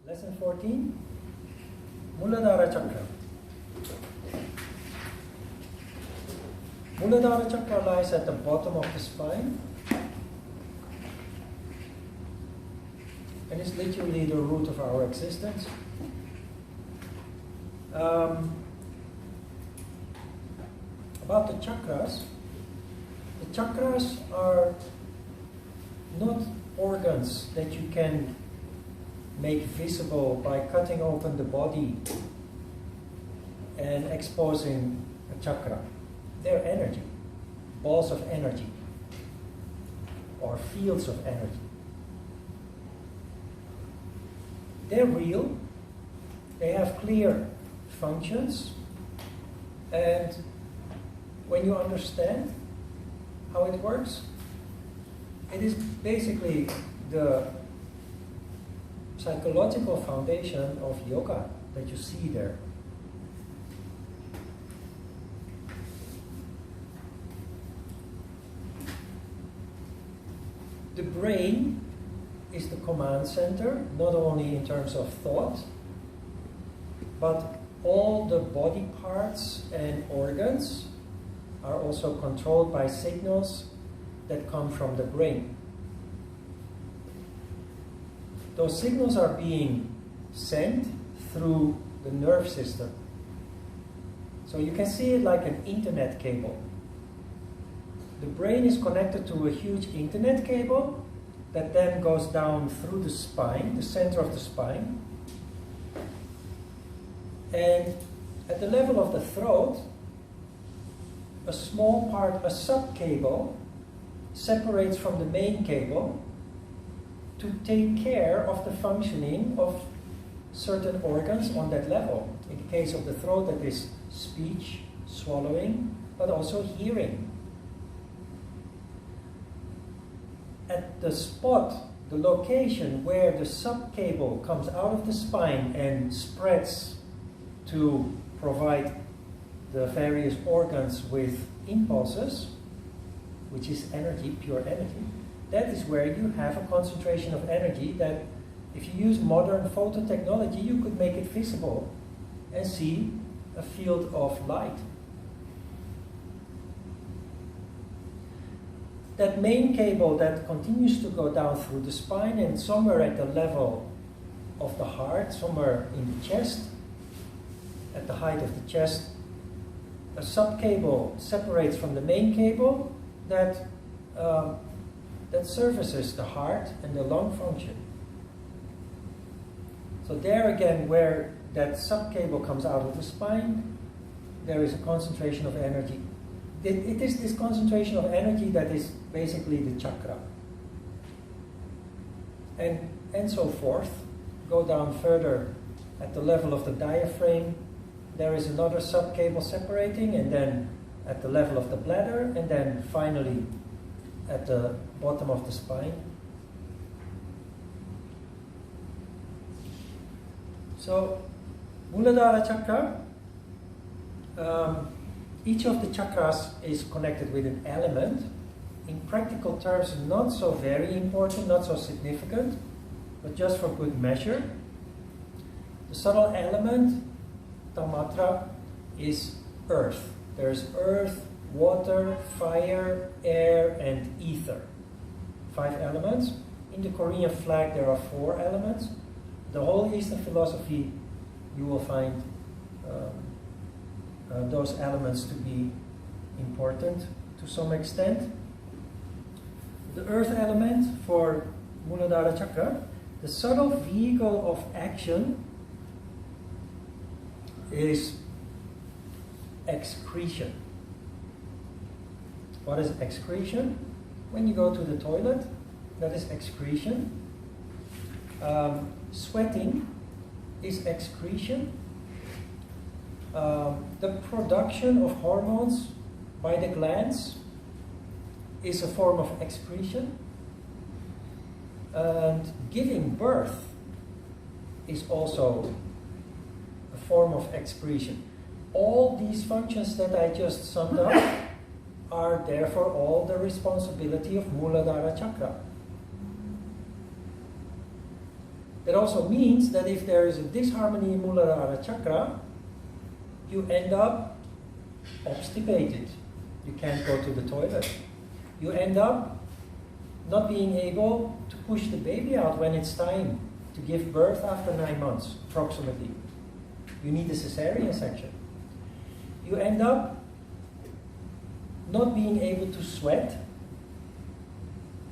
Lesson 14, Muladhara Chakra. Muladhara Chakra lies at the bottom of the spine and is literally the root of our existence. About the chakras are not organs that you can make visible by cutting open the body and exposing a chakra. They're energy, balls of energy, or fields of energy. They're real, they have clear functions, and when you understand how it works, it is basically the psychological foundation of yoga that you see there. The brain is the command center, not only in terms of thought, but all the body parts and organs are also controlled by signals that come from the brain. Those signals are being sent through the nerve system. So you can see it like an internet cable. The brain is connected to a huge internet cable that then goes down through the spine, the center of the spine. And at the level of the throat, a small part, a sub-cable, separates from the main cable to take care of the functioning of certain organs on that level. In the case of the throat, that is speech, swallowing, but also hearing. At the spot, the location where the sub-cable comes out of the spine and spreads to provide the various organs with impulses, which is energy, pure energy, that is where you have a concentration of energy that, if you use modern photo technology, you could make it visible and see a field of light. That main cable that continues to go down through the spine and somewhere at the level of the heart, somewhere in the chest, at the height of the chest, a sub-cable separates from the main cable that services the heart and the lung function. So there again, where that sub-cable comes out of the spine, there is a concentration of energy. It is this concentration of energy that is basically the chakra. And so forth. Go down further at the level of the diaphragm, there is another sub-cable separating, and then at the level of the bladder, and then finally at the bottom of the spine. So, Muladhara Chakra, each of the chakras is connected with an element. In practical terms, not so very important, not so significant, but just for good measure. The subtle element, Tamatra, is earth. There's earth, water, fire, air, and ether. 5 elements. In the Korean flag there are 4 elements. The whole Eastern philosophy, you will find those elements to be important to some extent. The earth element for Muladhara Chakra, the subtle vehicle of action is excretion. What is excretion? When you go to the toilet, that is excretion. Sweating is excretion. The production of hormones by the glands is a form of excretion. And giving birth is also a form of excretion. All these functions that I just summed up are therefore all the responsibility of Muladhara Chakra. That also means that if there is a disharmony in Muladhara chakra, you end up obstipated. You can't go to the toilet. You end up not being able to push the baby out when it's time to give birth after 9 months, approximately. You need a cesarean section. You end up not being able to sweat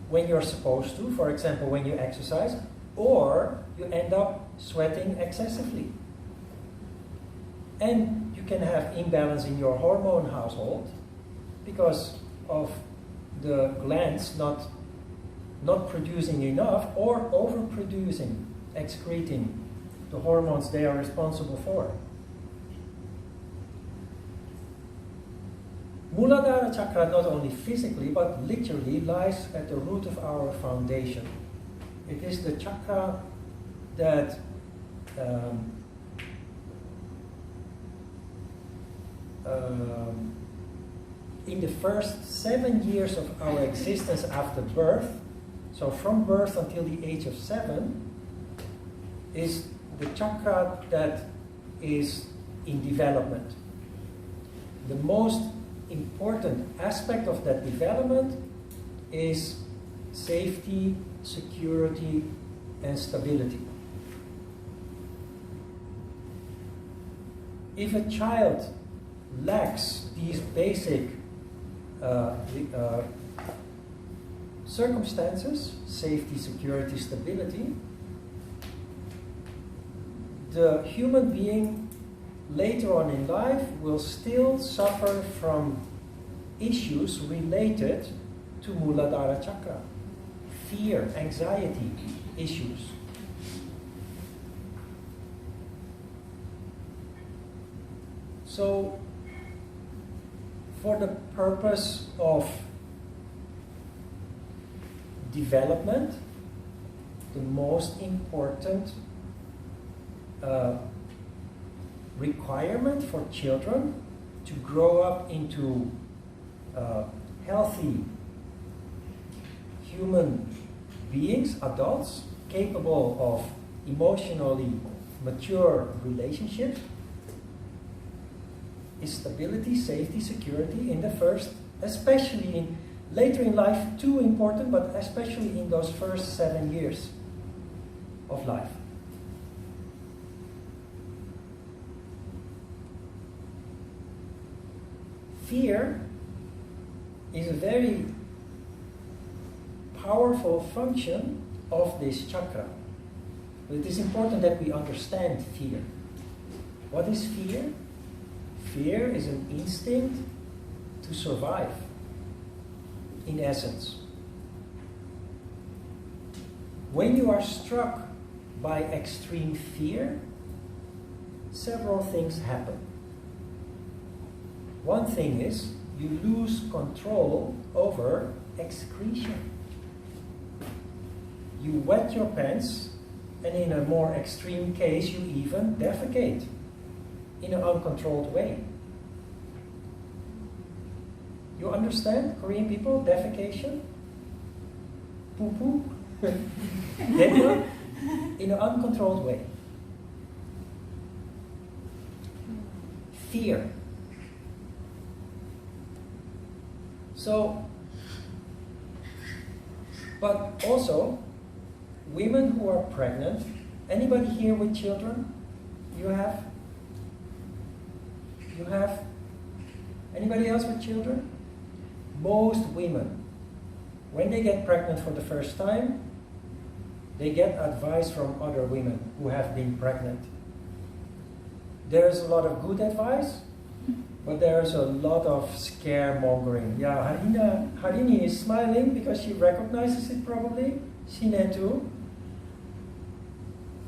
when you're supposed to, for example, when you exercise, or you end up sweating excessively. And you can have imbalance in your hormone household because of the glands not producing enough or overproducing, excreting the hormones they are responsible for. Muladhara chakra not only physically but literally lies at the root of our foundation. It is the chakra that in the first 7 years of our existence after birth, so from birth until the age of 7, is the chakra that is in development. The most important aspect of that development is safety, security, and stability. If a child lacks these basic circumstances, safety, security, stability, the human being later on in life will still suffer from issues related to Muladhara chakra, fear, anxiety issues. So, for the purpose of development, the most important requirement for children to grow up into healthy human beings, adults, capable of emotionally mature relationships, is stability, safety, security in the first, especially in later in life, too important, but especially in those first 7 years of life. Fear is a very powerful function of this chakra. But it is important that we understand fear. What is fear? Fear is an instinct to survive, in essence. When you are struck by extreme fear, several things happen. One thing is you lose control over excretion. You wet your pants, and in a more extreme case, you even defecate in an uncontrolled way. You understand, Korean people, defecation? Poo-poo? In an uncontrolled way. Fear. So, but also, women who are pregnant, anybody here with children? You have? You have? Anybody else with children? Most women, when they get pregnant for the first time, they get advice from other women who have been pregnant. There's a lot of good advice, but there's a lot of scaremongering. Yeah, Harini is smiling because she recognizes it probably. Shine too.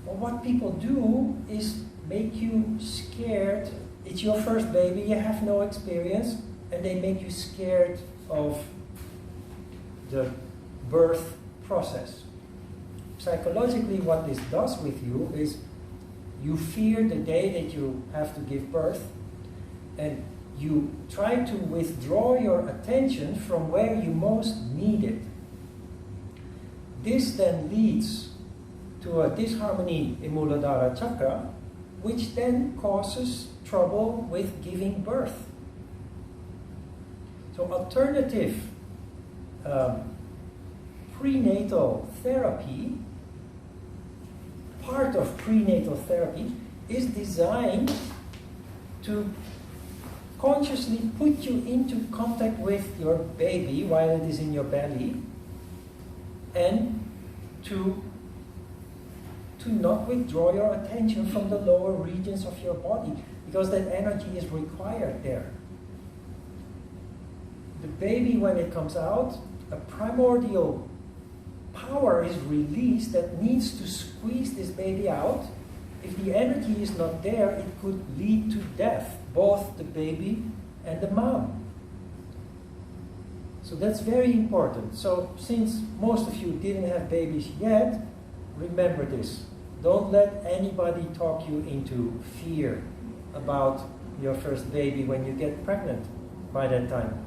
But what people do is make you scared. It's your first baby, you have no experience, and they make you scared of the birth process. Psychologically, what this does with you is you fear the day that you have to give birth, and you try to withdraw your attention from where you most need it. This then leads to a disharmony in Muladhara Chakra, which then causes trouble with giving birth. So alternative prenatal therapy, part of prenatal therapy, is designed to consciously put you into contact with your baby while it is in your belly, and to not withdraw your attention from the lower regions of your body, because that energy is required there. The baby, when it comes out, a primordial power is released that needs to squeeze this baby out. If the energy is not there, it could lead to death, both the baby and the mom. So that's very important. So since most of you didn't have babies yet, remember this. Don't let anybody talk you into fear about your first baby when you get pregnant by that time.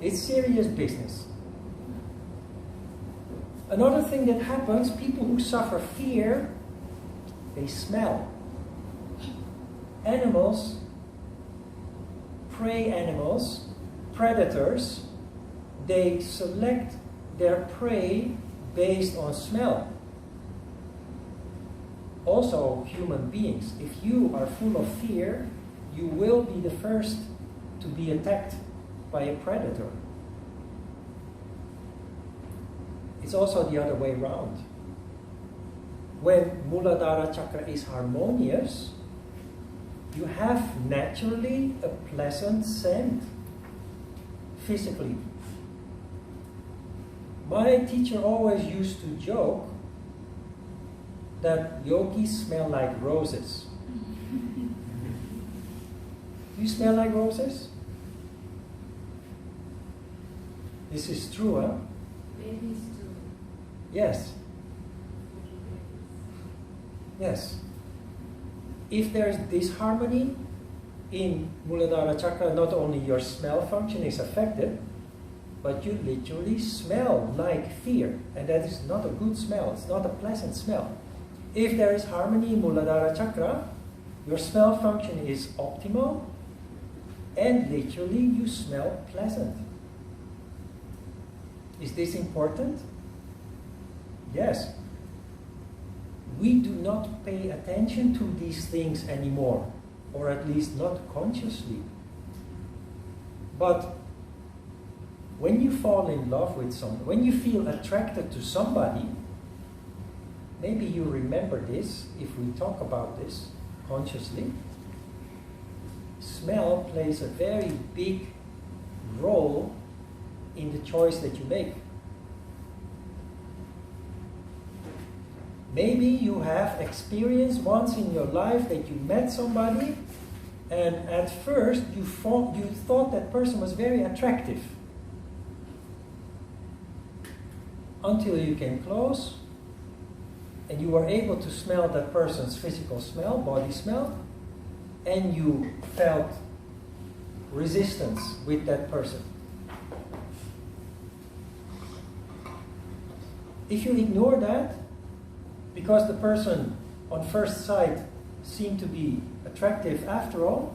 It's serious business. Another thing that happens, people who suffer fear, they smell. Animals, prey animals, predators, they select their prey based on smell. Also, human beings, if you are full of fear, you will be the first to be attacked by a predator. It's also the other way around. When Muladhara Chakra is harmonious, you have naturally a pleasant scent, physically. My teacher always used to joke that yogis smell like roses. Do you smell like roses? This is true, huh? Babies too. Yes. Yes. If there is disharmony in Muladhara Chakra, not only your smell function is affected, but you literally smell like fear. And that is not a good smell. It's not a pleasant smell. If there is harmony in Muladhara Chakra, your smell function is optimal, and literally you smell pleasant. Is this important? Yes. We do not pay attention to these things anymore, or at least not consciously. But when you fall in love with someone, when you feel attracted to somebody, maybe you remember this if we talk about this consciously. Smell plays a very big role in the choice that you make. Maybe you have experienced once in your life that you met somebody, and at first you thought that person was very attractive. Until you came close, and you were able to smell that person's physical smell, body smell, and you felt resistance with that person. If you ignore that, because the person on first sight seemed to be attractive after all,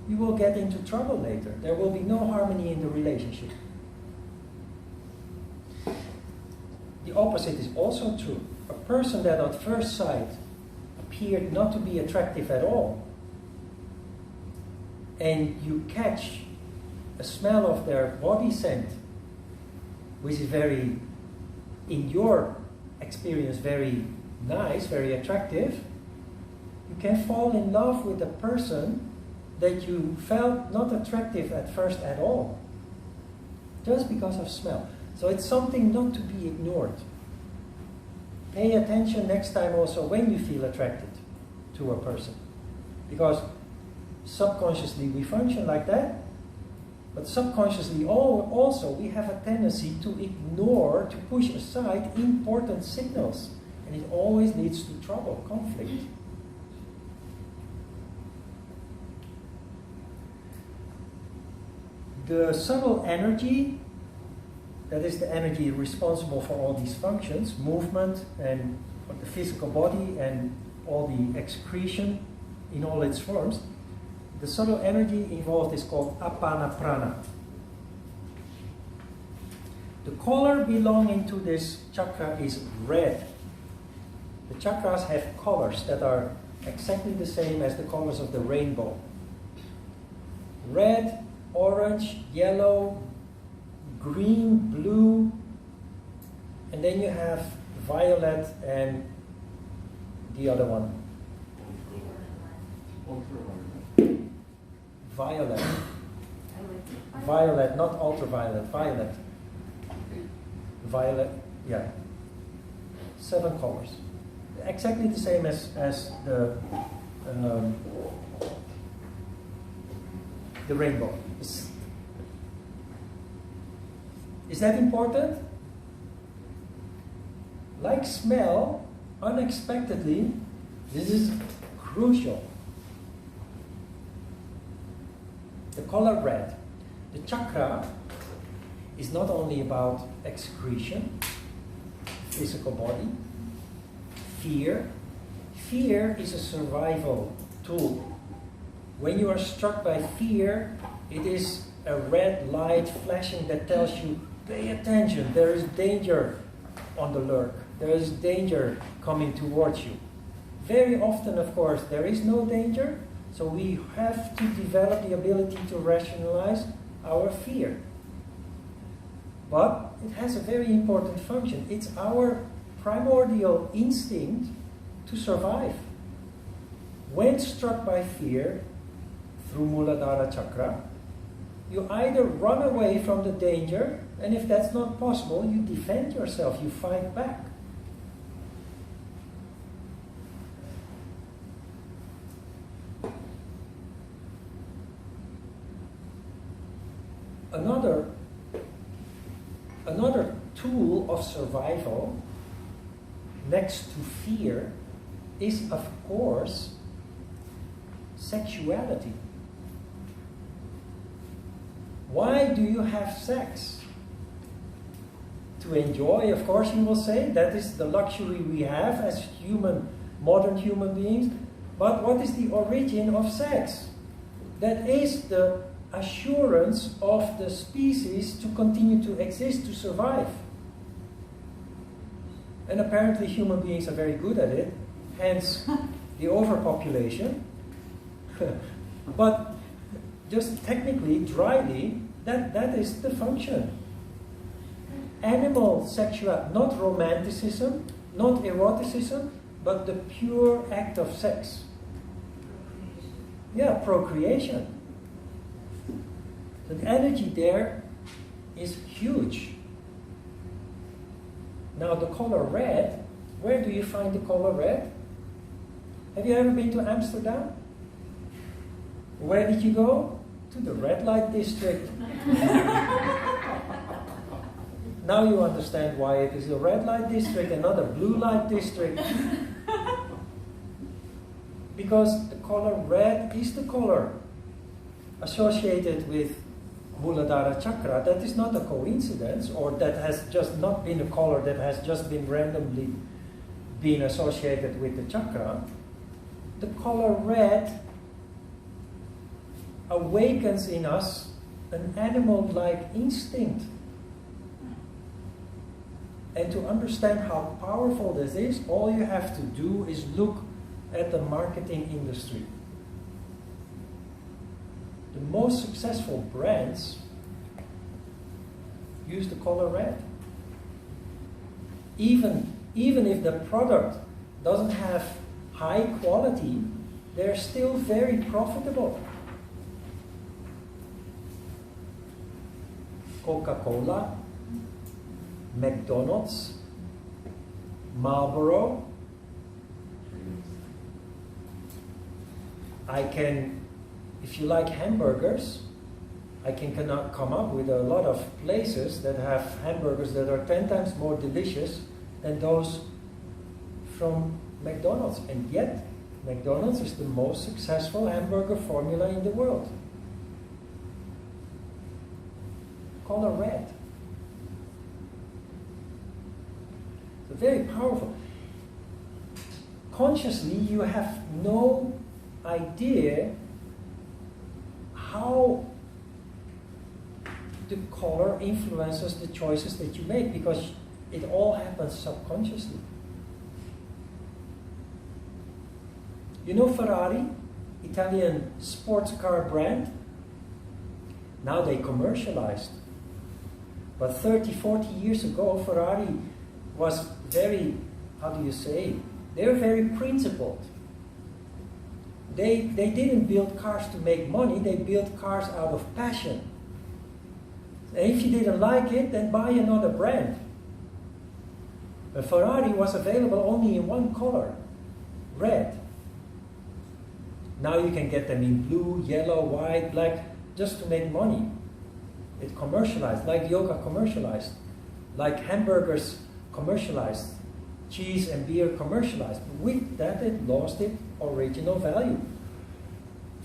you will get into trouble later. There will be no harmony in the relationship. The opposite is also true. A person that at first sight appeared not to be attractive at all, and you catch a smell of their body scent, which is very, in your experience, very nice, very attractive, you can fall in love with a person that you felt not attractive at first at all, just because of smell. So it's something not to be ignored. Pay attention next time also when you feel attracted to a person, because subconsciously we function like that, but subconsciously also we have a tendency to ignore, to push aside important signals, and it always leads to trouble, conflict. The subtle energy, that is the energy responsible for all these functions, movement and of the physical body and all the excretion in all its forms, the subtle energy involved is called apana prana. The color belonging to this chakra is red. The chakras have colors that are exactly the same as the colors of the rainbow. Red, orange, yellow, green, blue, and then you have violet and the other one. Violet. Violet, not ultraviolet, violet. Violet, yeah. 7 colors. Exactly the same as the rainbow. Is that important? Like smell, unexpectedly, this is crucial. The color red. The chakra is not only about excretion, physical body, fear. Fear is a survival tool. When you are struck by fear, it is a red light flashing that tells you, pay attention, there is danger on the lurk. There is danger coming towards you. Very often, of course, there is no danger, so we have to develop the ability to rationalize our fear. But it has a very important function. It's our primordial instinct to survive. When struck by fear, through Muladhara Chakra, you either run away from the danger, and if that's not possible, you defend yourself, you fight back. Another tool of survival, next to fear, is of course sexuality. Why do you have sex? To enjoy, of course, you will say. That is the luxury we have as modern human beings. But what is the origin of sex? That is the assurance of the species to continue to exist, to survive. And apparently human beings are very good at it, hence the overpopulation. But just technically, dryly, that is the function. Animal sexuality, not romanticism, not eroticism, but the pure act of sex. Yeah, procreation. The energy there is huge. Now the color red, where do you find the color red? Have you ever been to Amsterdam? Where did you go? To the red light district. Now you understand why it is a red light district and not a blue light district. Because the color red is the color associated with Muladhara Chakra. That is not a coincidence, or that has just not been a color that has just been randomly been associated with the chakra. The color red awakens in us an animal-like instinct. And to understand how powerful this is, all you have to do is look at the marketing industry. The most successful brands use the color red. Even if the product doesn't have high quality, they're still very profitable. Coca-Cola, McDonald's, Marlboro. If you like hamburgers, I can come up with a lot of places that have hamburgers that are 10 times more delicious than those from McDonald's. And yet, McDonald's is the most successful hamburger formula in the world. Color red. So very powerful. subconsciously you have no idea how the color influences the choices that you make, because it all happens subconsciously. You know Ferrari, Italian sports car brand? Now they commercialized. But 30, 40 years ago, Ferrari was very, how do you say, they were very principled. They didn't build cars to make money, they built cars out of passion. And if you didn't like it, then buy another brand. But Ferrari was available only in one color, red. Now you can get them in blue, yellow, white, black, just to make money. It commercialized, like yoga commercialized, like hamburgers commercialized, cheese and beer commercialized. With that, it lost its original value.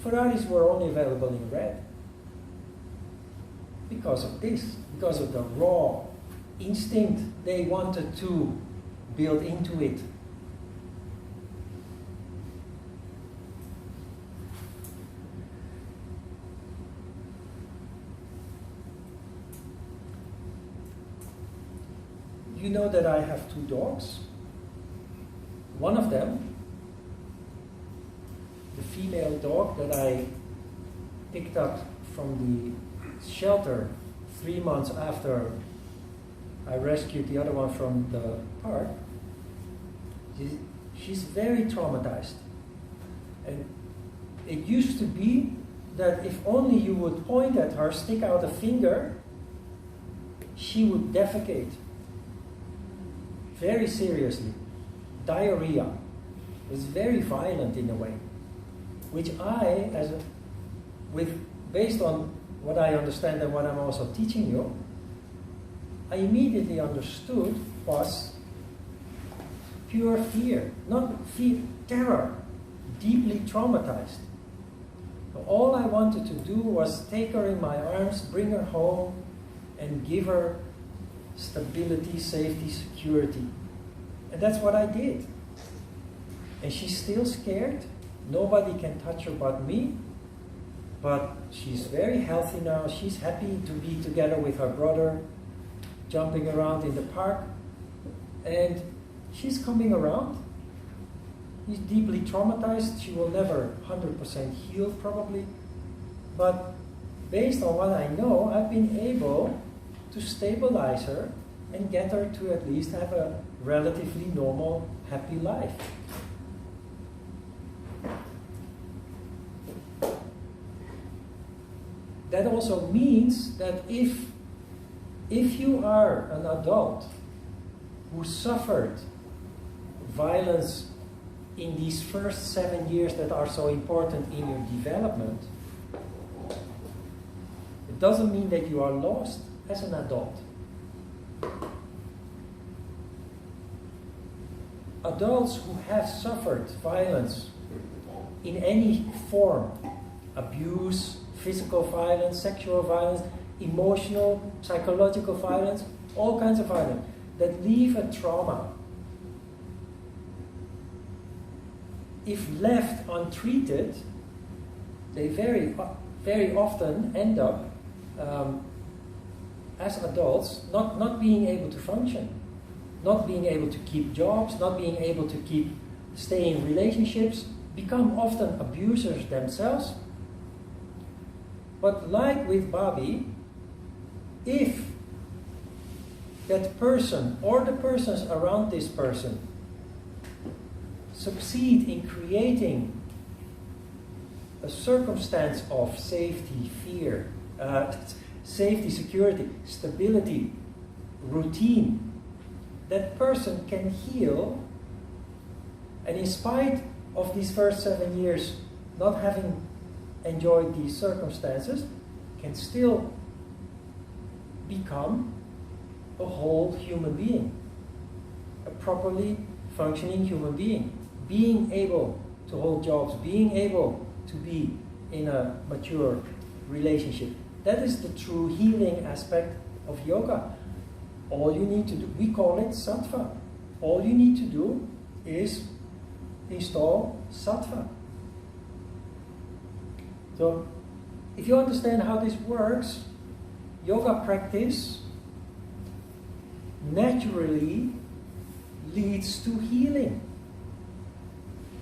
Ferraris were only available in red. Because of this, because of the raw instinct they wanted to build into it. You know that I have 2 dogs. One of them, the female dog that I picked up from the shelter 3 months after I rescued the other one from the park, she's very traumatized. And it used to be that if only you would point at her, stick out a finger, she would defecate. Very seriously. Diarrhea. It was very violent in a way. Which I, based on what I understand and what I'm also teaching you, I immediately understood was pure fear. Not fear, terror. Deeply traumatized. All I wanted to do was take her in my arms, bring her home, and give her stability, safety, security. And that's what I did. And she's still scared. Nobody can touch her but me. But she's very healthy now. She's happy to be together with her brother, jumping around in the park. And she's coming around. He's deeply traumatized. She will never 100% heal probably. But based on what I know, I've been able to stabilize her and get her to at least have a relatively normal, happy life. That also means that if you are an adult who suffered violence in these first 7 years that are so important in your development, it doesn't mean that you are lost as an adult. Adults who have suffered violence in any form, abuse, physical violence, sexual violence, emotional, psychological violence, all kinds of violence, that leave a trauma, if left untreated, they very, very often end up as adults not being able to function, not being able to keep jobs, not being able to stay in relationships, become often abusers themselves. But like with Bobby, if that person or the persons around this person succeed in creating a circumstance of safety, fear, safety, security, stability, routine, that person can heal, and in spite of these first 7 years not having enjoyed these circumstances, can still become a whole human being, a properly functioning human being, being able to hold jobs, being able to be in a mature relationship. That is the true healing aspect of yoga. All you need to do, we call it sattva. All you need to do is install sattva. So, if you understand how this works, yoga practice naturally leads to healing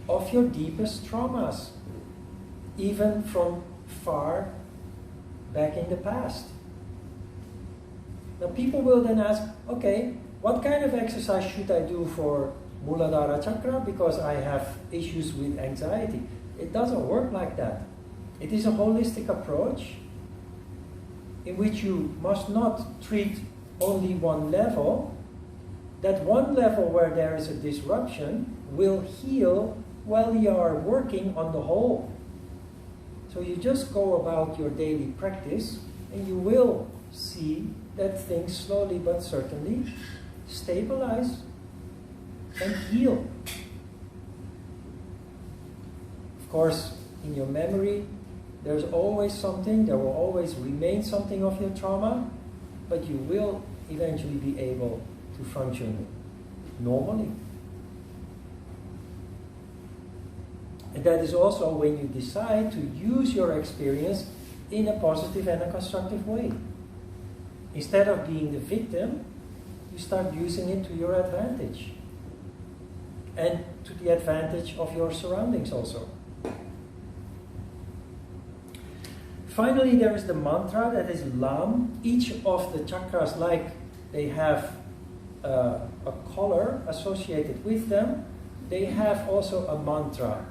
of your deepest traumas, even from far back in the past. Now people will then ask, okay, what kind of exercise should I do for Muladhara Chakra because I have issues with anxiety? It doesn't work like that. It is a holistic approach in which you must not treat only one level. That one level where there is a disruption will heal while you are working on the whole. So you just go about your daily practice and you will see that things slowly but certainly stabilize and heal. Of course, in your memory, there's always something, there will always remain something of your trauma, but you will eventually be able to function normally. And that is also when you decide to use your experience in a positive and a constructive way. Instead of being the victim, you start using it to your advantage. And to the advantage of your surroundings also. Finally, there is the mantra, that is Lam. Each of the chakras, like they have a color associated with them, they have also a mantra,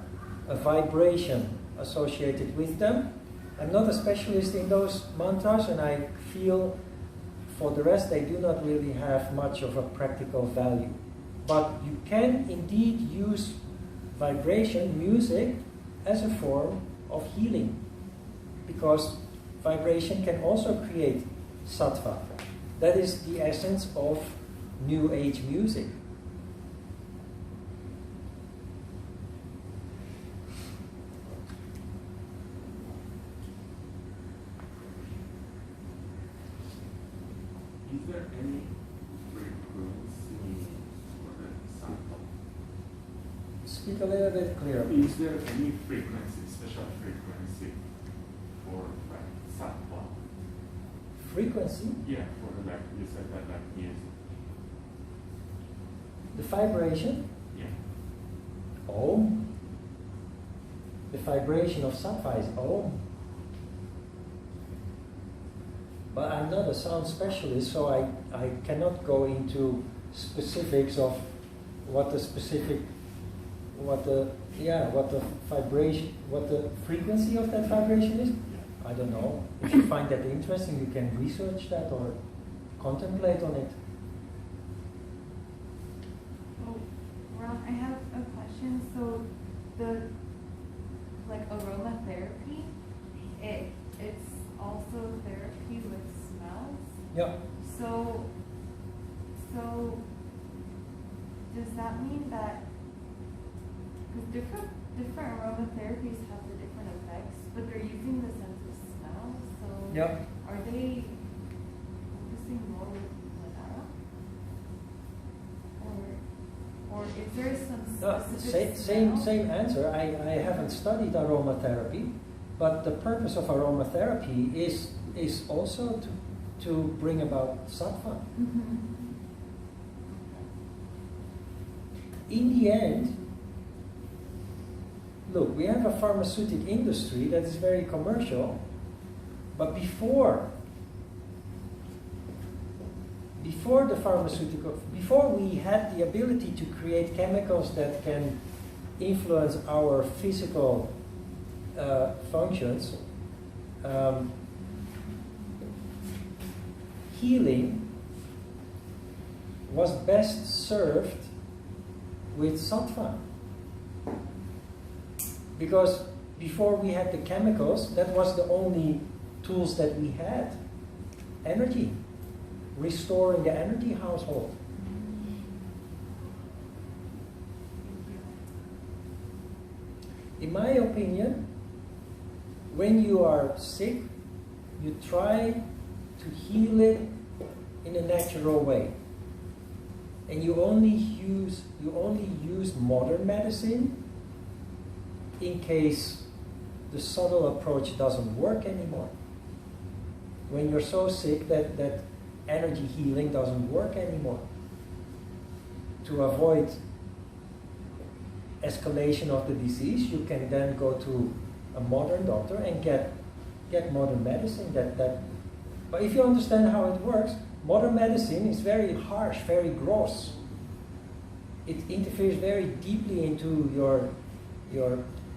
a vibration associated with them. I'm not a specialist in those mantras, and I feel for the rest they do not really have much of a practical value. But you can indeed use vibration, music, as a form of healing. Because vibration can also create sattva. That is the essence of New Age music. Is there any frequency for the sattva? Speak a little bit clearer. Is there any frequency, special frequency for like sattva? Frequency? Yeah, for like you said that like music. The vibration? Yeah. Om. The vibration of sattva is Om. But I'm not a sound specialist, so I cannot go into specifics of what the vibration, what the frequency of that vibration is. I don't know. If you find that interesting, you can research that or contemplate on it. Oh, Ron, I have a question. So the aromatherapy, it's also therapy with smells. Yeah. So does that mean that, because different aromatherapies have the different effects, but they're using the sense of smell, so Yeah. are they focusing more with Muladhara? Or is there some specific Same answer. I haven't studied aromatherapy, but the purpose of aromatherapy is also to bring about sattva. Mm-hmm. In the end, look, we have a pharmaceutical industry that is very commercial, but before we had the ability to create chemicals that can influence our physical functions, healing was best served with sattva. Because before we had the chemicals, that was the only tools that we had. Energy. Restoring the energy household. In my opinion, when you are sick, you try to heal it in a natural way. And you only use modern medicine in case the subtle approach doesn't work anymore. When you're so sick that energy healing doesn't work anymore. To avoid escalation of the disease, you can then go to a modern doctor and get modern medicine. But if you understand how it works, modern medicine is very harsh, very gross. It interferes very deeply into your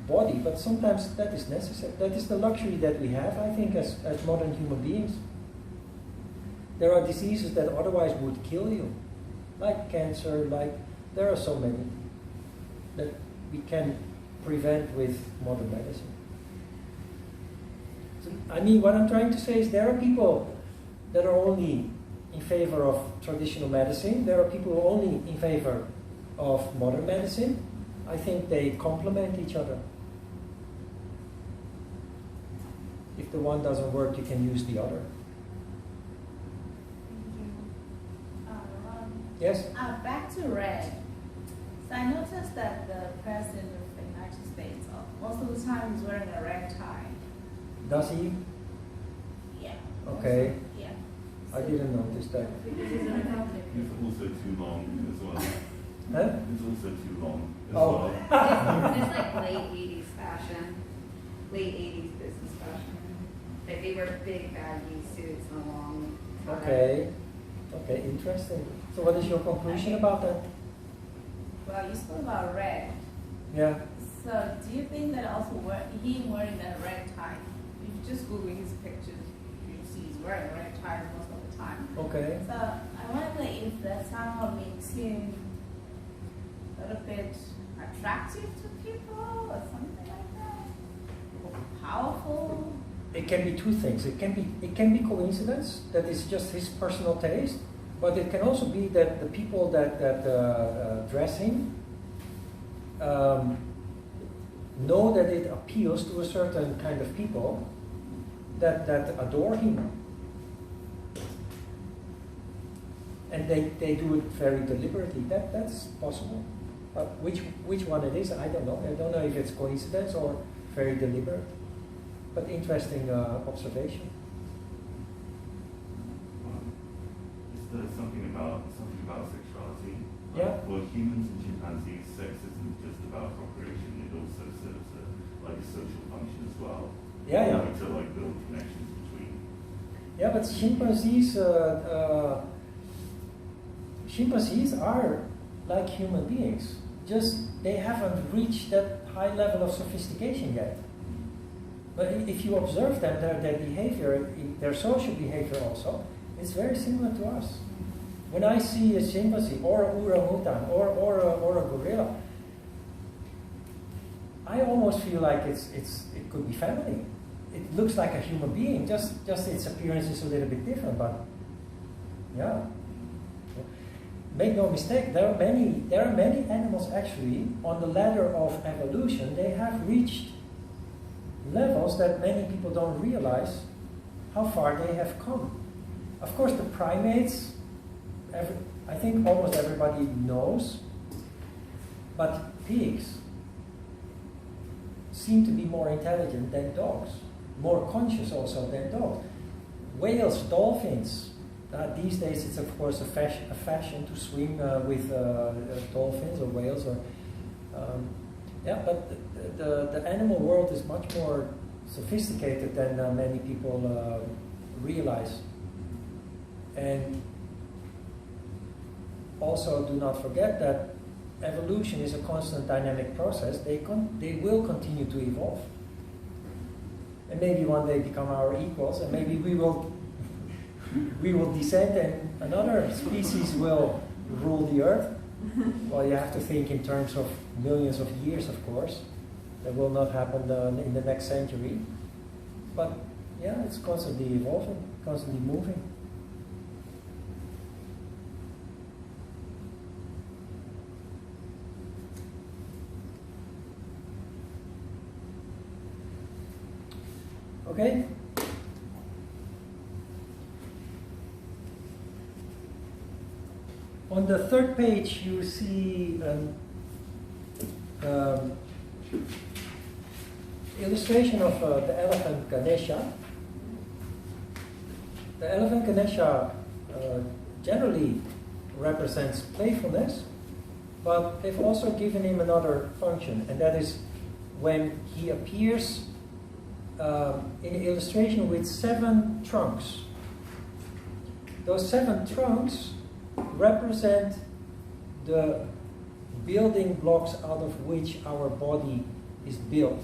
body, but sometimes that is necessary. That is the luxury that we have, I think, as modern human beings. There are diseases that otherwise would kill you, like cancer, there are so many that we can prevent with modern medicine. So, I mean, what I'm trying to say is there are people that are only in favor of traditional medicine. There are people who are only in favor of modern medicine. I think they complement each other. If the one doesn't work, you can use the other. Yes? Back to red. So I noticed that the President of the United States, most of the time, is wearing a red tie. Does he? Yeah. Okay. Yeah. I didn't notice that. It's also too long as well. Huh? It's also too long as Oh. well. It's like late 80s fashion, late 80s business fashion. Like they wear big baggy suits and a long tie. Okay. Okay, interesting. So what is your conclusion about that? Well, you spoke about red. Yeah. So do you think that also him wearing that red tie, if you just Google his pictures, you see he's wearing a red tie most of the time. Okay. So I wonder if that somehow makes him a little bit attractive to people or something like that? Or powerful? It can be two things. It can be coincidence that it's just his personal taste, but it can also be that the people that dress him know that it appeals to a certain kind of people that adore him, and they do it very deliberately. That's possible. Which one it is, I don't know. I don't know if it's coincidence or very deliberate. But interesting observation. Is there something about sexuality? Yeah. For humans and chimpanzees, sex isn't just about procreation; it also serves a social function as well. Yeah. To build connections between. Yeah, but chimpanzees are like human beings. Just they haven't reached that high level of sophistication yet. But if you observe them, their behavior, their social behavior also, it's very similar to us. When I see a chimpanzee or a orangutan or a gorilla, I almost feel like it could be family. It looks like a human being, just its appearance is a little bit different, but yeah. Make no mistake, there are many animals actually on the ladder of evolution. They have reached levels that many people don't realize how far they have come. Of course, the primates, I think almost everybody knows, but pigs seem to be more intelligent than dogs, more conscious also than dogs. Whales, dolphins, these days it's of course a fashion to swim with dolphins or whales or but the animal world is much more sophisticated than many people realize. And also do not forget that evolution is a constant dynamic process. They will continue to evolve. And maybe one day become our equals, and maybe we will descend and another species will rule the earth. Well, you have to think in terms of millions of years, of course. That will not happen in the next century. But yeah, it's constantly evolving, constantly moving. Okay? On the third page, you see illustration of the elephant Ganesha. The elephant Ganesha generally represents playfulness, but they've also given him another function, and that is when he appears in an illustration with 7 trunks. Those 7 trunks represent the building blocks out of which our body is built.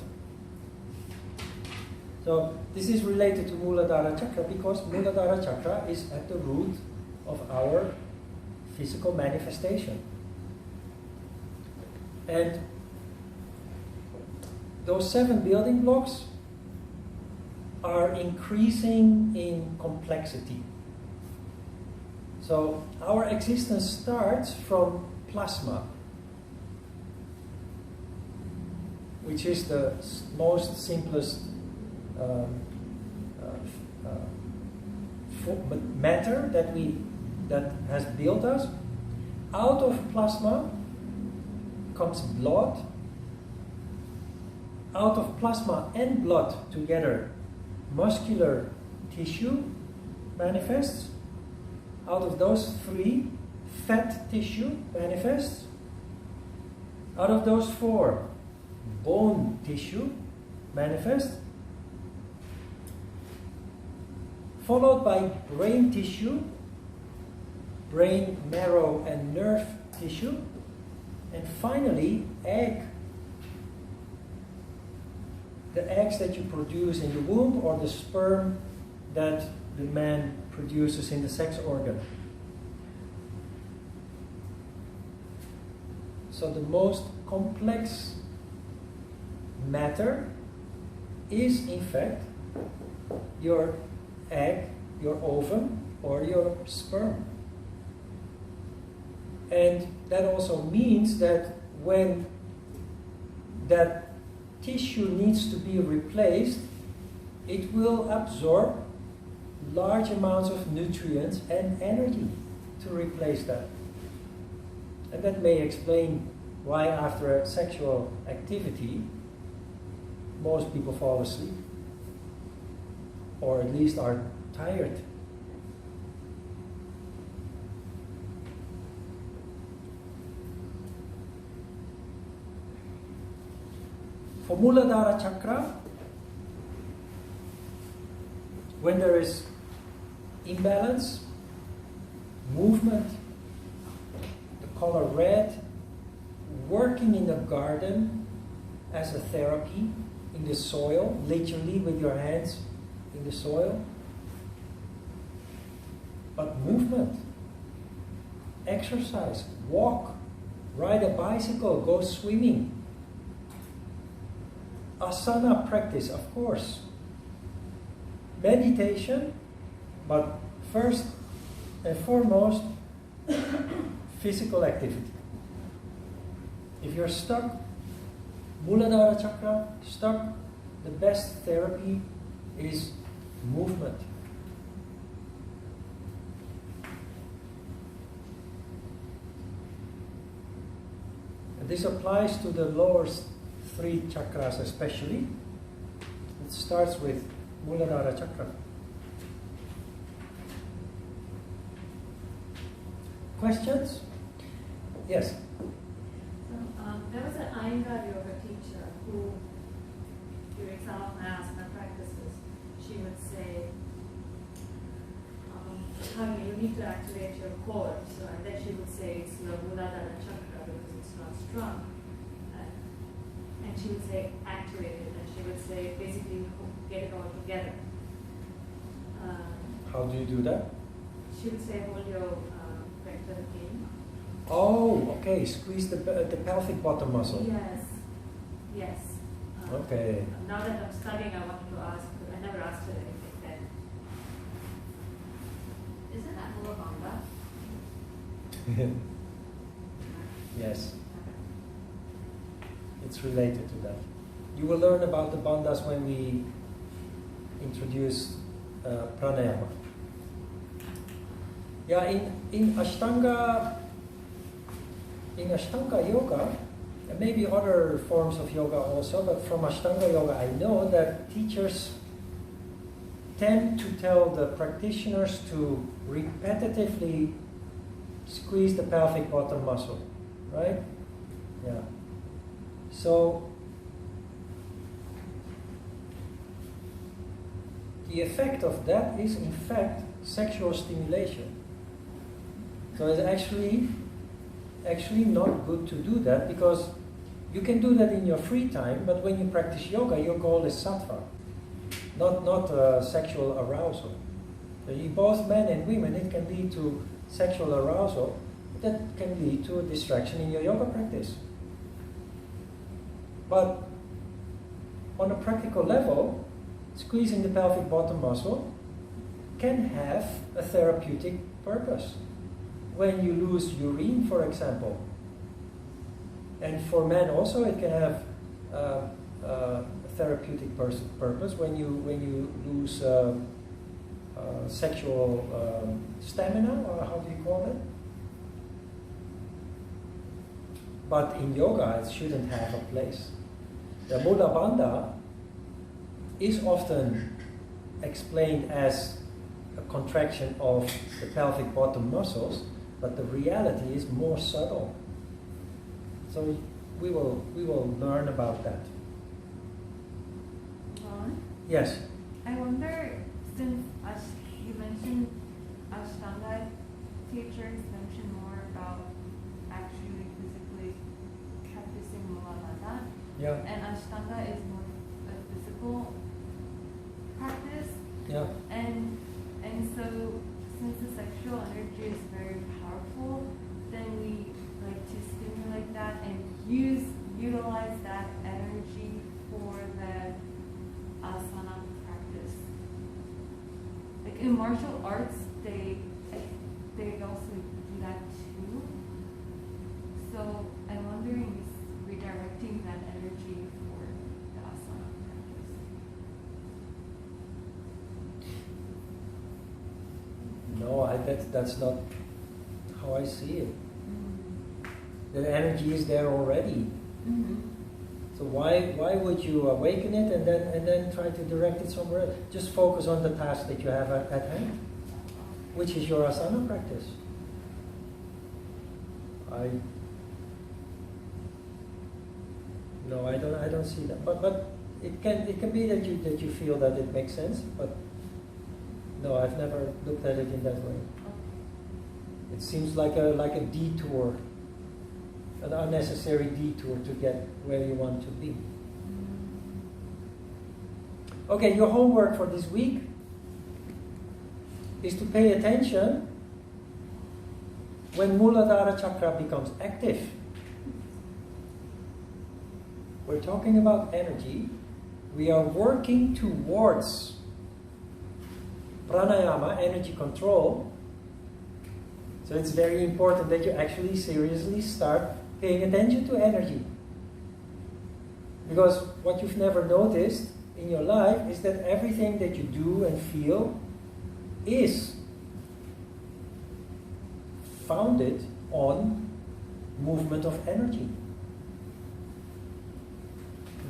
So this is related to Muladhara Chakra because Muladhara Chakra is at the root of our physical manifestation. And those 7 building blocks are increasing in complexity. So our existence starts from plasma, which is the most simplest matter that has built us. Out of plasma comes blood. Out of plasma and blood together, muscular tissue manifests. Out of those 3, fat tissue manifests. Out of those 4, bone tissue manifests. Followed by brain tissue, brain, marrow, and nerve tissue. And finally, egg. The eggs that you produce in the womb or the sperm that the man produces in the sex organ. So the most complex matter is in fact your egg, your ovum, or your sperm. And that also means that when that tissue needs to be replaced, it will absorb large amounts of nutrients and energy to replace that. And that may explain why after a sexual activity, most people fall asleep, or at least are tired. For Muladhara Chakra, when there is imbalance, movement, the color red, working in the garden as a therapy in the soil, literally with your hands in the soil, but movement, exercise, walk, ride a bicycle, go swimming, asana practice, of course, meditation, but first and foremost, physical activity. If you're stuck, Muladhara Chakra, stuck, the best therapy is movement. And this applies to the lower 3 chakras especially. It starts with Muladhara Chakra. Questions? Yes? There was an Iyengar yoga teacher who, during some of my asana practices, she would say, honey, you need to activate your core. So, and then she would say it's your Muladhara Chakra because it's not strong. And she would say activate it, and she would say basically get it all together. How do you do that? She would say hold your rectum in. Oh, okay. Squeeze the pelvic bottom muscle. Yes, yes. Okay. Now that I'm studying, I wanted to ask. I never asked her anything then. Isn't that Muladhara? Yes. It's related to that. You will learn about the bandhas when we introduce pranayama. Yeah, in Ashtanga yoga, and maybe other forms of yoga also, but from Ashtanga yoga I know that teachers tend to tell the practitioners to repetitively squeeze the pelvic bottom muscle, right? Yeah. So the effect of that is in fact sexual stimulation. So it's actually not good to do that, because you can do that in your free time, but when you practice yoga, your goal is sattva, not sexual arousal. So both men and women, it can lead to sexual arousal, that can lead to a distraction in your yoga practice. But on a practical level, squeezing the pelvic bottom muscle can have a therapeutic purpose. When you lose urine, for example. And for men also, it can have a therapeutic purpose when you lose sexual stamina, or how do you call it? But in yoga, it shouldn't have a place. The Mula Bandha is often explained as a contraction of the pelvic bottom muscles, but the reality is more subtle. So we will learn about that. Ron? Yes. I wonder, since you mentioned Ashtanga teachers mention more about actually physically practicing Muladhara, Yeah. and Ashtanga is more a physical practice, Yeah. and so since the sexual energy is very powerful, then we like to stimulate that and utilize that energy for the asana practice. Like in martial arts, they also do that too. So I'm wondering, is redirecting that energy for the asana practice. No, that's not how I see it. The energy is there already. Mm-hmm. So why would you awaken it and then try to direct it somewhere else? Just focus on the task that you have at hand, which is your asana practice. I don't see that. But it can be that you feel that it makes sense, but no, I've never looked at it in that way. It seems like a detour, an unnecessary detour to get where you want to be. Okay, your homework for this week is to pay attention when Muladhara Chakra becomes active. We're talking about energy. We are working towards pranayama, energy control. So it's very important that you actually seriously start paying attention to energy. Because what you've never noticed in your life is that everything that you do and feel is founded on movement of energy.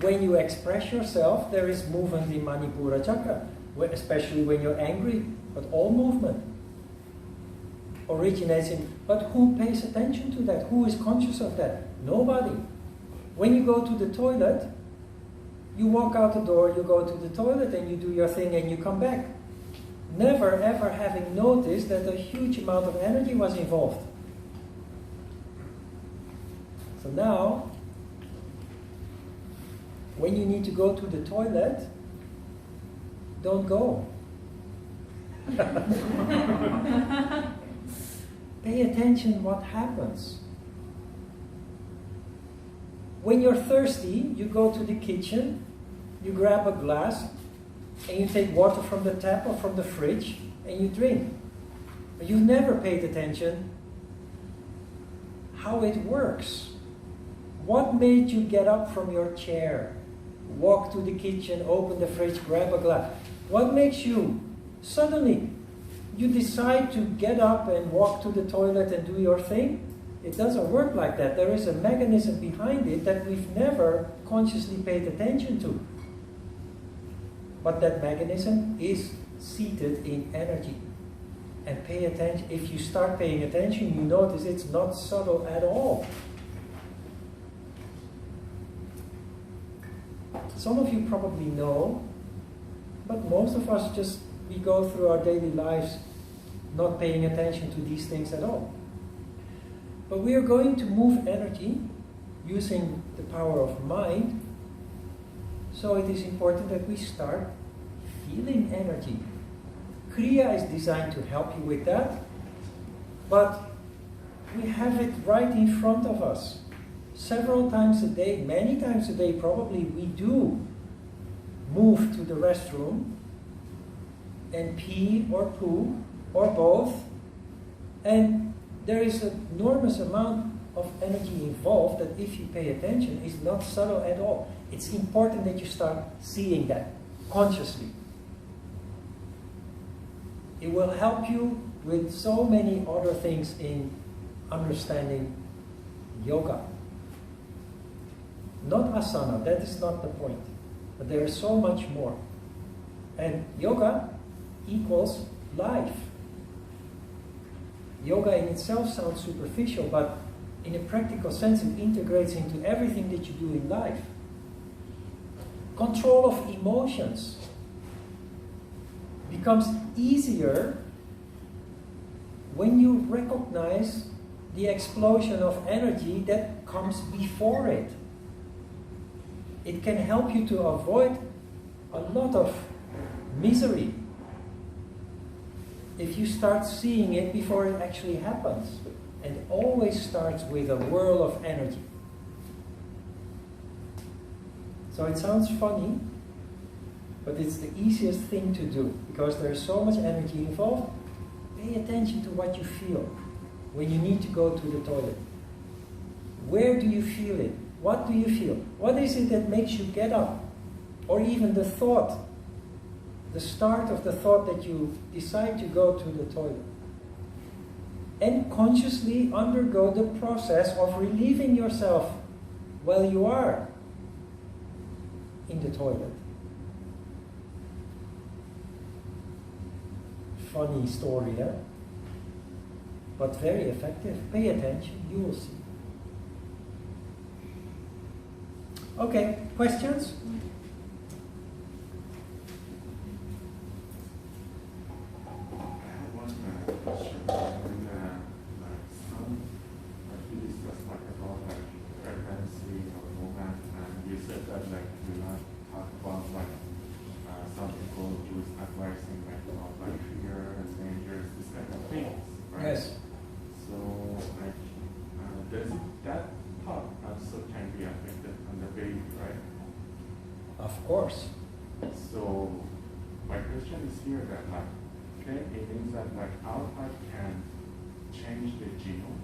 When you express yourself, there is movement in Manipura Chakra, especially when you're angry, but all movement originates in, but who pays attention to that? Who is conscious of that? Nobody. When you go to the toilet, you walk out the door, you go to the toilet and you do your thing and you come back. Never ever having noticed that a huge amount of energy was involved. So now, when you need to go to the toilet, don't go. Pay attention what happens. When you're thirsty, you go to the kitchen, you grab a glass, and you take water from the tap or from the fridge, and you drink. But you've never paid attention how it works. What made you get up from your chair, walk to the kitchen, open the fridge, grab a glass? What makes you suddenly you decide to get up and walk to the toilet and do your thing? It doesn't work like that. There is a mechanism behind it that we've never consciously paid attention to. But that mechanism is seated in energy. And pay attention. If you start paying attention, you notice it's not subtle at all. Some of you probably know, but most of us we go through our daily lives not paying attention to these things at all. But we are going to move energy using the power of mind. So it is important that we start feeling energy. Kriya is designed to help you with that, but we have it right in front of us. Several times a day, many times a day probably, we do move to the restroom and pee or poo or both, and there is an enormous amount of energy involved that, if you pay attention, is not subtle at all. It's important that you start seeing that consciously. It will help you with so many other things in understanding yoga. Not asana, that is not the point. But there is so much more. And yoga equals life. Yoga in itself sounds superficial, but in a practical sense it integrates into everything that you do in life. Control of emotions becomes easier when you recognize the explosion of energy that comes before it. It can help you to avoid a lot of misery if you start seeing it before it actually happens. And it always starts with a whirl of energy. So it sounds funny, but it's the easiest thing to do because there's so much energy involved. Pay attention to what you feel when you need to go to the toilet. Where do you feel it? What do you feel? What is it that makes you get up? Or even the thought, the start of the thought that you decide to go to the toilet. And consciously undergo the process of relieving yourself while you are in the toilet. Funny story, huh? But very effective. Pay attention, you will see. Okay, questions? Yes. So, does that thought also can be affected on the baby, right? Of course. So, my question is here that, okay, it means that, our thought can change the genome.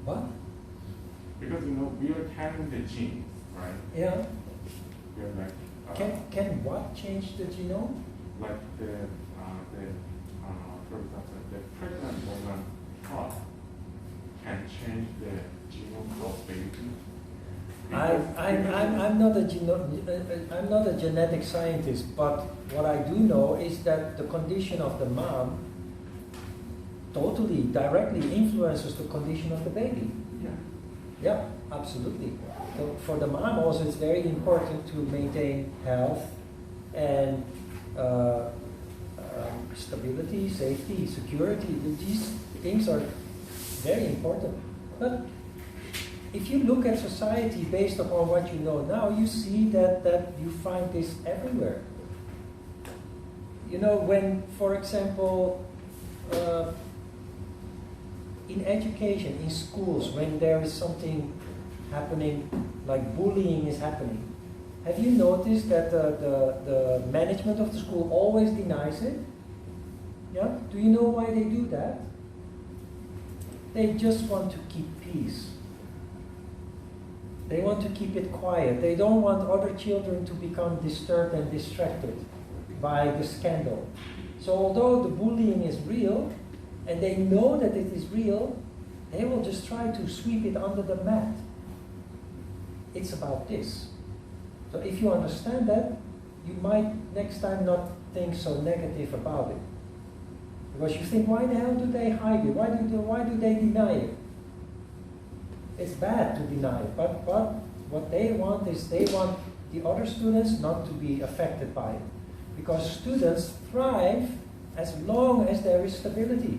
What? Because, we are carrying the genes, right? Yeah. We are Can what change the genome? like for example, the pregnant woman thought can change the genome of baby. I'm not a genetic scientist, but what I do know is that the condition of the mom totally, directly influences the condition of the baby. Yeah. Yeah, absolutely. So for the mom also, it's very important to maintain health and stability, safety, security. These things are very important. But if you look at society based upon what you know now, you see that you find this everywhere. When, for example, in education, in schools, when there is something happening, like bullying is happening, have you noticed that the management of the school always denies it? Yeah? Do you know why they do that? They just want to keep peace. They want to keep it quiet. They don't want other children to become disturbed and distracted by the scandal. So although the bullying is real, and they know that it is real, they will just try to sweep it under the mat. It's about this. So if you understand that, you might next time not think so negative about it. Because you think, why the hell do they hide it? Why do they deny it? It's bad to deny it, but what they want is they want the other students not to be affected by it. Because students thrive as long as there is stability.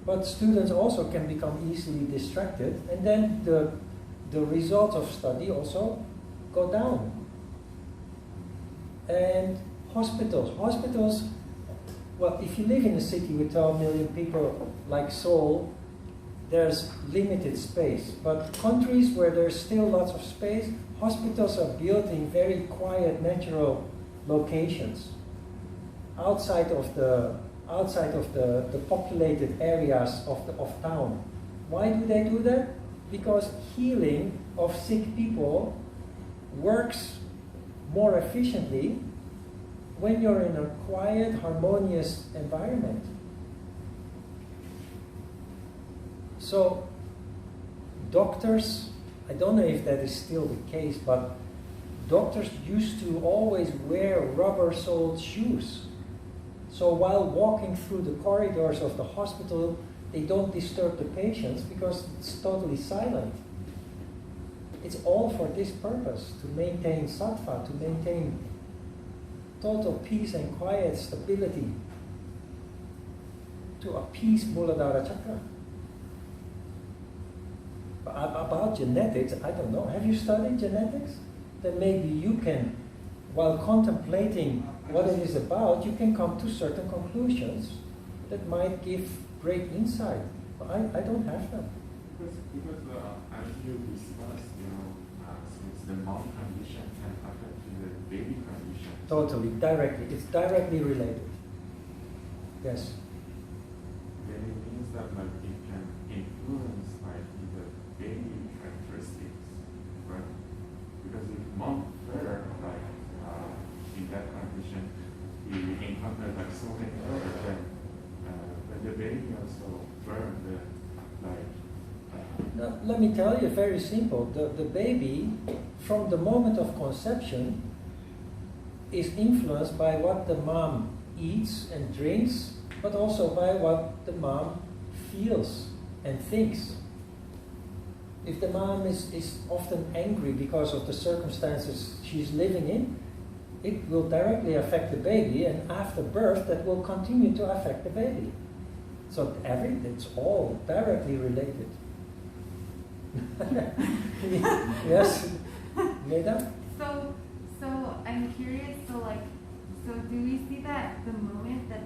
But students also can become easily distracted, and then the results of study also go down. And hospitals, well, if you live in a city with 12 million people like Seoul, there's limited space. But countries where there's still lots of space, hospitals are built in very quiet, natural locations, outside of the populated areas of town. Why do they do that? Because healing of sick people works more efficiently when you're in a quiet, harmonious environment. So, doctors, I don't know if that is still the case, but doctors used to always wear rubber-soled shoes. So while walking through the corridors of the hospital, they don't disturb the patients because it's totally silent. It's all for this purpose, to maintain sattva, to maintain total peace and quiet stability, to appease Muladhara Chakra. About genetics, I don't know. Have you studied genetics? Then maybe you can, while contemplating what it is about, you can come to certain conclusions that might give great insight. But I don't have them. Because as you discussed, since the mom condition can affect the baby condition. Totally, directly. It's directly related. Yes. Then it means that it can influence the baby characteristics, right? Because if mom were in that condition, he encountered so many others, then when the baby also burned Now, let me tell you, very simple. The baby, from the moment of conception, is influenced by what the mom eats and drinks, but also by what the mom feels and thinks. If the mom is often angry because of the circumstances she's living in, it will directly affect the baby, and after birth that will continue to affect the baby. So it's all directly related. Yes, Meda? So I'm curious. So do we see that the moment that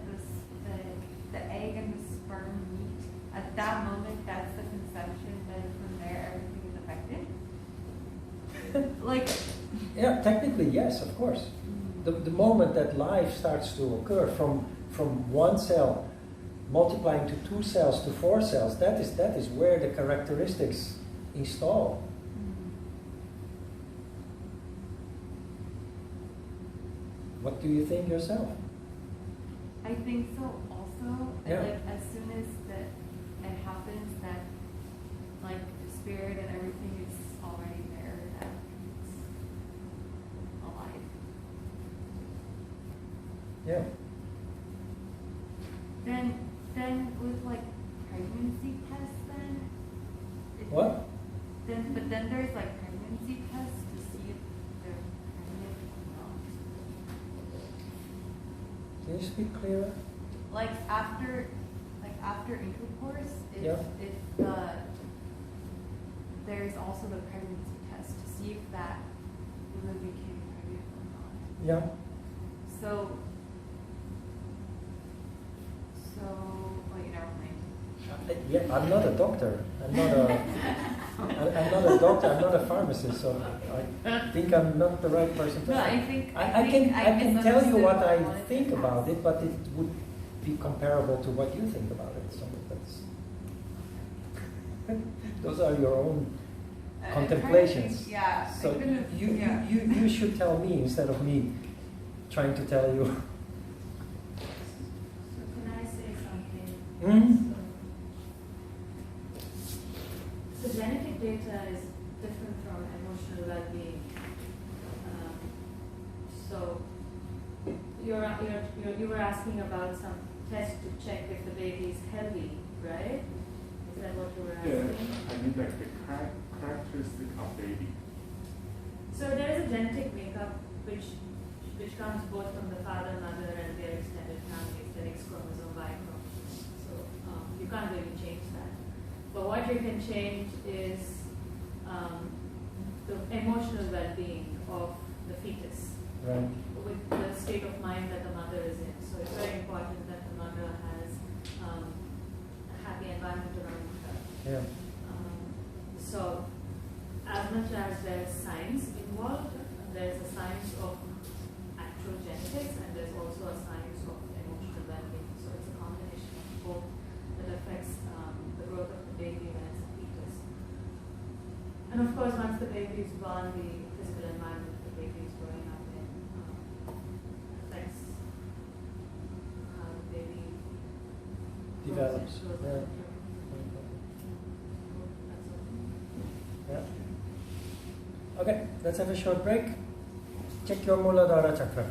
the egg and the sperm meet, at that moment, that's the conception, then from there everything is affected? Yeah, technically yes, of course. The moment that life starts to occur from one cell multiplying to 2 cells to 4 cells, that is where the characteristics install. What do you think yourself? I think so also. Yeah. And as soon as that it happens, that the spirit and everything is already there, that it's alive. Yeah. Then with pregnancy tests then? What? But then there's pregnancy tests to see if they're pregnant or not. Can you speak clearer? After intercourse, Yeah. there's also the pregnancy test to see if that woman became pregnant or not. Yeah. So never mind. Yeah, I'm not a doctor. I'm not a doctor. I'm not a pharmacist. So I think I'm not the right person to. No, I can tell you what I think about it, but it would be comparable to what you think about it. So those are your own contemplations. Yeah. So you should tell me instead of me trying to tell you. Mhm. So genetic data is different from emotional well-being. So you were asking about some test to check if the baby is healthy, right? Is that what you were Yeah, asking? I mean like the characteristic of baby. So there is a genetic makeup which comes both from the father, mother, and their extended families, the X chromosome, Y chromosome. So you can't really change that. But what you can change is the emotional well-being of the fetus, Right. with the state of mind that the mother is in. So it's very important that the mother has a happy environment around her. Yeah. So as much as there's science involved, there's a science of actual genetics and there's also a science of emotional well-being. So it's a combination of both that affects the growth of the baby when it's a fetus. And of course, once the baby is born, the physical environment the baby is growing up in affects how the baby Develops. grows Yeah. up. That's all. Yeah. Okay, let's have a short break. Check your Muladhara chakra.